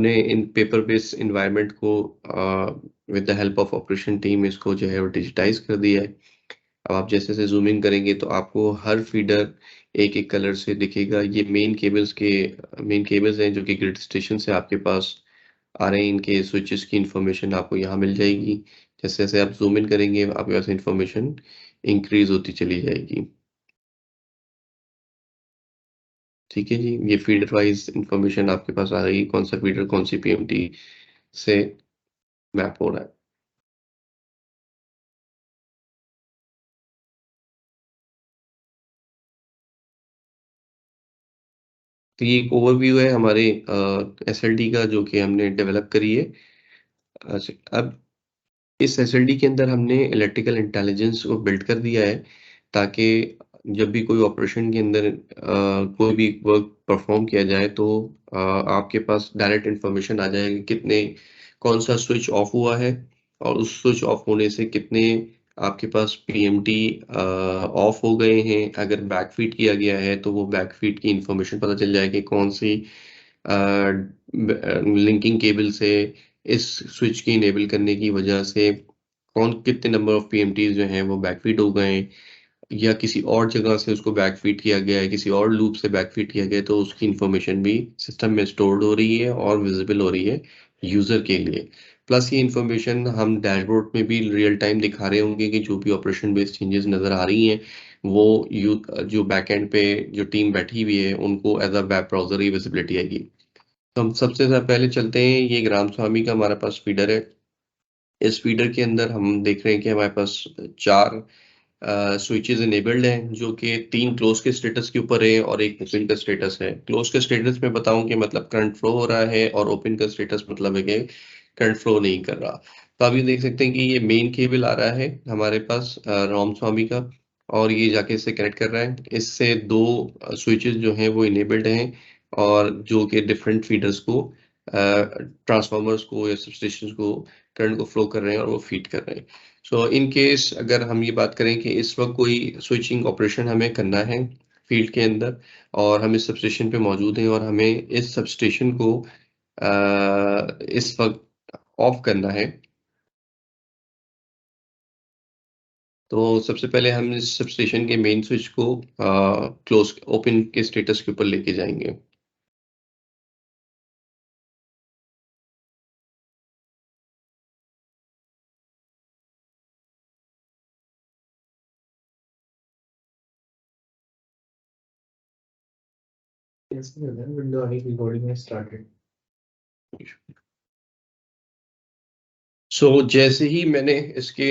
ने इन paper based environment को with the help of operation team इसको जो है वो डिजिटाइज कर दिया है। अब आप जैसे जैसे जूम इन करेंगे तो आपको हर फीडर एक एक कलर से दिखेगा। ये मेन केबल्स हैं जो कि ग्रिड स्टेशन से आपके पास आ रहे हैं। इनके स्विचेस की इंफॉर्मेशन आपको यहाँ मिल जाएगी। जैसे जैसे आप जूम इन करेंगे आपके पास इंफॉर्मेशन इंक्रीज होती चली जाएगी। ठीक है जी, ये फीडर वाइज इंफॉर्मेशन आपके पास आ गई, कौन सा फीडर कौन सी पीएमटी से मैप हो रहा है। तो ये एक ओवरव्यू है हमारे एसएलडी का जो कि हमने डेवलप करी है। अच्छा, अब इस एसएलडी के अंदर हमने इलेक्ट्रिकल इंटेलिजेंस को बिल्ड कर दिया है ताकि जब भी कोई ऑपरेशन के अंदर कोई भी वर्क परफॉर्म किया जाए तो आपके पास डायरेक्ट इंफॉर्मेशन आ जाएगी कितने कौन सा स्विच ऑफ हुआ है और उस स्विच ऑफ होने से कितने आपके पास पीएमटी ऑफ हो गए हैं। अगर बैकफीड किया गया है तो वो बैकफीड की इंफॉर्मेशन पता चल जाएगी कौन सी लिंकिंग केबल से इस स्विच की इनेबल करने की वजह से कौन कितने नंबर ऑफ पीएमटीज जो हैं वो बैकफीड हो गए हैं या किसी और जगह से उसको बैकफीड किया गया है, किसी और लूप से बैकफीड किया गया है, तो उसकी इंफॉर्मेशन भी सिस्टम में स्टोर्ड हो रही है और विजिबल हो रही है यूजर के लिए। प्लस ये इंफॉर्मेशन हम डैशबोर्ड में भी रियल टाइम दिखा रहे होंगे कि जो भी ऑपरेशन बेस्ड चेंजेस नजर आ रही हैं वो जो बैकएंड पे जो टीम बैठी हुई है उनको एज अ वेब ब्राउजर ही विजिबिलिटी आएगी। तो हम सबसे पहले चलते हैं, ये ग्राम स्वामी का हमारे पास फीडर है। इस फीडर के अंदर हम देख रहे हैं कि हमारे पास 4 स्विचेस इनेबल्ड हैं जो कि 3 क्लोज के स्टेटस के ऊपर है और एक ओपन का स्टेटस है। क्लोज के स्टेटस में बताऊं कि मतलब करंट फ्लो हो रहा है और ओपन का स्टेटस मतलब है कि करंट फ्लो नहीं कर रहा। तो आप ये देख सकते हैं कि ये मेन केबल आ रहा है हमारे पास राम स्वामी का और ये जाके इससे कनेक्ट कर रहा है। इससे 2 स्विचेस जो हैं वो इनेबल्ड हैं और जो कि डिफरेंट फीडर्स को ट्रांसफार्मर्स को या सबस्टेशन को करंट को फ्लो कर रहे हैं और वो फीड कर रहे हैं। सो इन केस अगर हम ये बात करें कि इस वक्त कोई स्विचिंग ऑपरेशन हमें करना है फील्ड के अंदर और हम इस सबस्टेशन पे मौजूद हैं और हमें इस सबस्टेशन को इस वक्त ऑफ करना है, तो सबसे पहले हम इस सबस्टेशन के मेन स्विच को क्लोज ओपन के स्टेटस के ऊपर लेके जाएंगे। कैसे करना है विंडो आई रिकॉर्डिंग है स्टार्टेड। सो जैसे ही मैंने इसके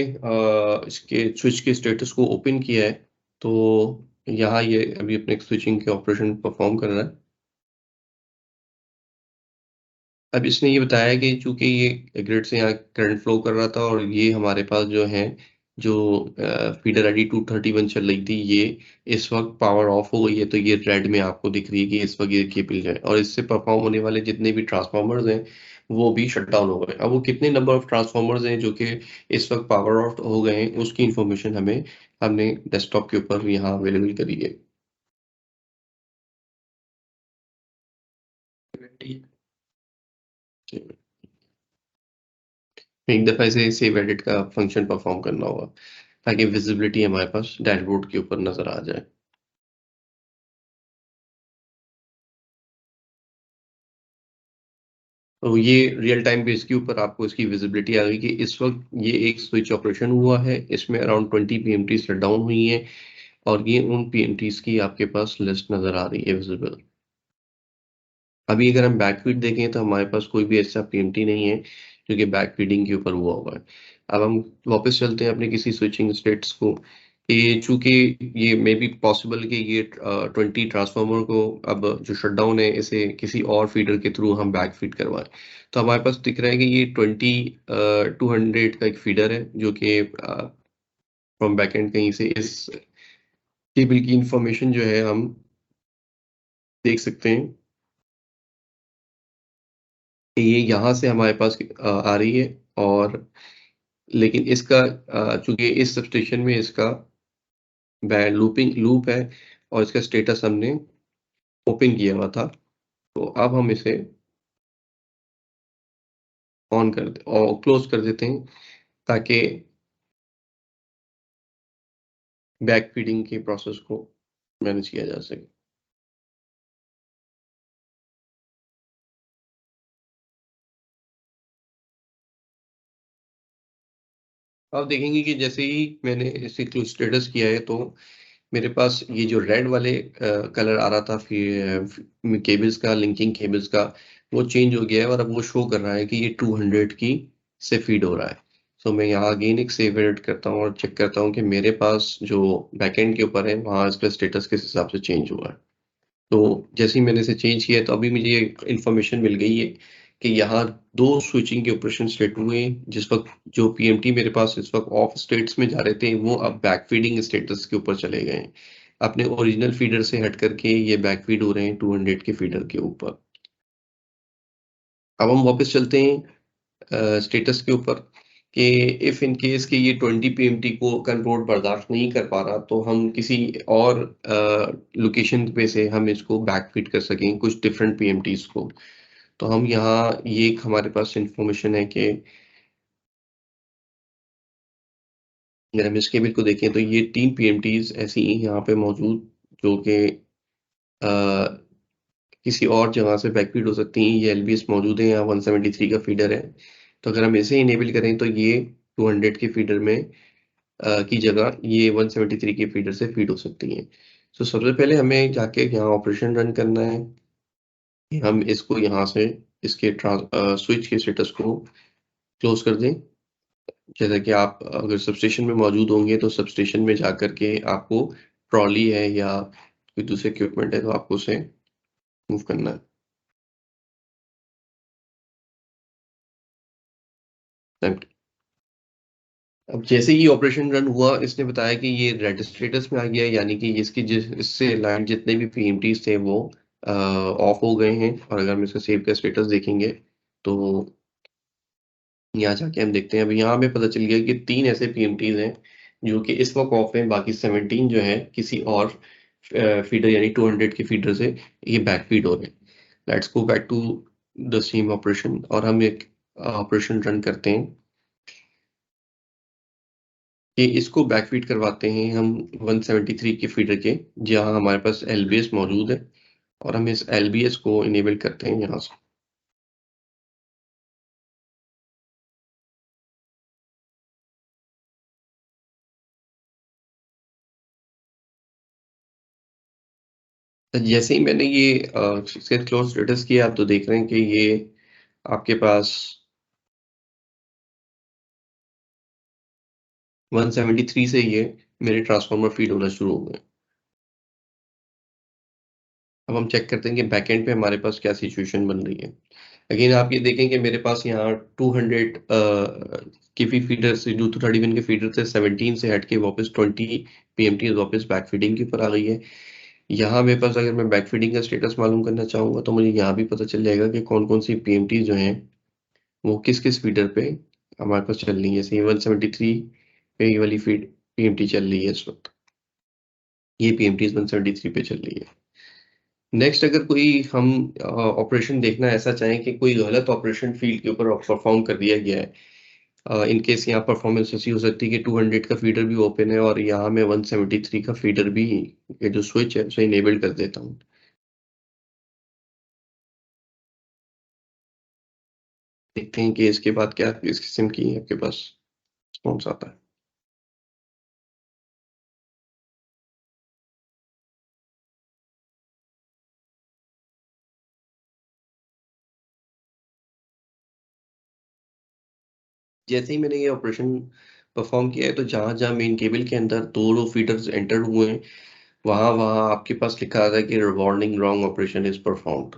स्विच के स्टेटस को ओपन किया है तो यहाँ ये अभी अपने स्विचिंग के ऑपरेशन परफॉर्म कर रहा है। अब इसने ये बताया कि चूंकि ये ग्रिड से यहाँ करंट फ्लो कर रहा था और ये हमारे पास जो है जो फीडर आईडी 231 चल रही थी ये इस वक्त पावर ऑफ हो गई है, तो ये रेड में आपको दिख रही है कि इस वक्त ये केबल है और इससे परफॉर्म होने वाले जितने भी ट्रांसफार्मर्स हैं वो भी शट डाउन हो गए। अब वो कितने नंबर ऑफ ट्रांसफार्मर्स हैं जो कि इस वक्त पावर ऑफ हो गए हैं उसकी इंफॉर्मेशन हमने डेस्कटॉप के ऊपर यहाँ अवेलेबल करी है। एक दफा इसे सेव एडिट का फंक्शन परफॉर्म करना होगा ताकि विजिबिलिटी हमारे पास डैशबोर्ड के ऊपर नजर आ जाए। तो ये रियल टाइम बेस के ऊपर आपको इसकी विजिबिलिटी आ गई कि इस वक्त ये एक स्विच ऑपरेशन हुआ है, इसमें अराउंड 20 पीएमटी शट डाउन हुई है और ये उन पीएमटीज की आपके पास लिस्ट नजर आ रही है विजिबल। अभी अगर हम बैकफीड देखें तो हमारे पास कोई भी ऐसा पीएमटी नहीं है जो कि बैकफीडिंग के ऊपर हुआ हुआ है। अब हम वापस चलते हैं अपने किसी स्विचिंग स्टेट्स को कि चूंकि ये मे बी पॉसिबल कि ये 20 ट्रांसफार्मर को अब जो शटडाउन है इसे किसी और फीडर के थ्रू हम बैक फीड करवाएं। तो हमारे पास दिख रहा है कि ये 200 का एक फीडर है जो कि फ्रॉम बैकएंड कहीं से इस केबल की इंफॉर्मेशन जो है हम देख सकते हैं कि ये यहाँ से हमारे पास आ रही है और लेकिन इसका चूंकि इस सबस्टेशन में इसका बैंड लूपिंग लूप है और इसका स्टेटस हमने ओपन किया हुआ था। तो अब हम इसे ऑन कर दे और क्लोज कर देते हैं ताकि बैक फीडिंग के प्रोसेस को मैनेज किया जा सके। आप देखेंगे कि जैसे ही मैंने इसे क्लोज स्टेटस किया है तो मेरे पास ये जो रेड वाले कलर आ रहा था फिर केबल्स का, लिंकिंग केबल्स का, वो चेंज हो गया है और अब वो शो कर रहा है कि ये 200 की से फीड हो रहा है। सो मैं यहाँ अगेन एक सेव एडिट करता हूँ और चेक करता हूँ कि मेरे पास जो बैकएंड के ऊपर है वहाँ इसका स्टेटस किस हिसाब से चेंज हुआ है। तो जैसे ही मैंने इसे चेंज किया तो अभी मुझे इंफॉर्मेशन मिल गई है कि यहाँ 2 स्विचिंग के ऑपरेशन स्टेट हुए हैं। जिस वक्त जो पीएमटी मेरे पास इस वक्त ऑफ स्टेट्स में जा रहे थे वो अब बैक फीडिंग स्टेटस के ऊपर चले गए हैं। अपने ओरिजिनल फीडर से हट करके ये बैक फीड हो रहे हैं 200 के फीडर के ऊपर। अब हम वापस चलते हैं स्टेटस के ऊपर कि इफ इन केस कि ये 20 पीएमटी को कंट्रोल बर्दाश्त नहीं कर पा रहा तो हम किसी और लोकेशन पे से हम इसको बैक फीड कर सकें कुछ डिफरेंट पीएमटीज को। तो हम यहाँ ये एक हमारे पास इंफॉर्मेशन है कि अगर हम इस केबल को देखें तो ये 3 पीएमटीज ऐसी यहाँ पे मौजूद जो कि किसी और जगह से बैकफीड हो सकती हैं। ये एलबीएस मौजूद है, यहाँ 173 का फीडर है। तो अगर हम इसे इनेबल करें तो ये 200 के फीडर में की जगह ये 173 के फीडर से फीड हो सकती हैं। तो सबसे पहले हमें जाके यहाँ ऑपरेशन रन करना है कि हम इसको यहाँ से इसके स्विच के स्टेटस को क्लोज कर दें। जैसा कि आप अगर सबस्टेशन में मौजूद होंगे तो सबस्टेशन में जाकर के आपको ट्रॉली है या कोई दूसरे इक्विपमेंट है तो आपको उसे मूव करना है। अब जैसे ही ऑपरेशन रन हुआ इसने बताया कि ये रेड स्टेटस में आ गया है, यानी कि इसकी इससे लाइन जितने भी पीएमटीज थे वो ऑफ हो गए हैं। और अगर हम इसका सेव का स्टेटस देखेंगे तो यहाँ जाके हम देखते हैं अभी यहाँ हमें पता चल गया कि 3 ऐसे पीएमटीज हैं जो कि इस वक्त ऑफ है, बाकी 17 जो है किसी और फीडर यानी 200 के फीडर से ये बैक फीड हो रहे हैं। Let's go back to the same operation और हम एक ऑपरेशन रन करते हैं कि इसको बैकफीड करवाते हैं हम 173 के फीडर के जहां हमारे पास एलबीएस मौजूद है और हम इस एलबीएस को इनेबल करते हैं यहाँ से। तो जैसे ही मैंने ये इसके क्लोज स्टेटस किया आप तो देख रहे हैं कि ये आपके पास 173 से ये मेरे ट्रांसफार्मर फीड होना शुरू हो गए। अब हम चेक करते हैं कि बैकएंड पे हमारे पास क्या सिचुएशन बन रही है। अगेन आप ये देखें कि मेरे पास यहाँ 200 के फीडर से जो 231 के फीडर से 17 से हट के वापस 20 पीएमटी वापस बैक फीडिंग के ऊपर आ गई है। यहाँ मेरे पास अगर मैं बैक फीडिंग का स्टेटस मालूम करना चाहूंगा तो मुझे यहाँ भी पता चल जाएगा कि कौन कौन सी पीएमटी जो हैं वो किस किस फीडर पे हमारे पास चल रही है। जैसे 173 पे ये वाली फीड पीएमटी चल रही है इस वक्त, ये पीएमटी 173 पे चल रही है। नेक्स्ट अगर कोई हम ऑपरेशन देखना ऐसा चाहें कि कोई गलत ऑपरेशन फील्ड के ऊपर परफॉर्म कर दिया गया है, इन केस यहाँ परफॉर्मेंस ऐसी हो सकती है कि 200 का फीडर भी ओपन है और यहाँ मैं 173 का फीडर भी ये जो स्विच है उसे इनेबल कर देता हूँ। देखते हैं कि इसके बाद क्या इस किस्म की आपके पास रिस्पॉन्स आता है। जैसे ही मैंने ये ऑपरेशन परफॉर्म किया है तो जहां जहां मेन केबल के अंदर दो फीडर्स एंटर हुए हैं वहां वहां आपके पास लिखा था कि warning wrong operation is performed.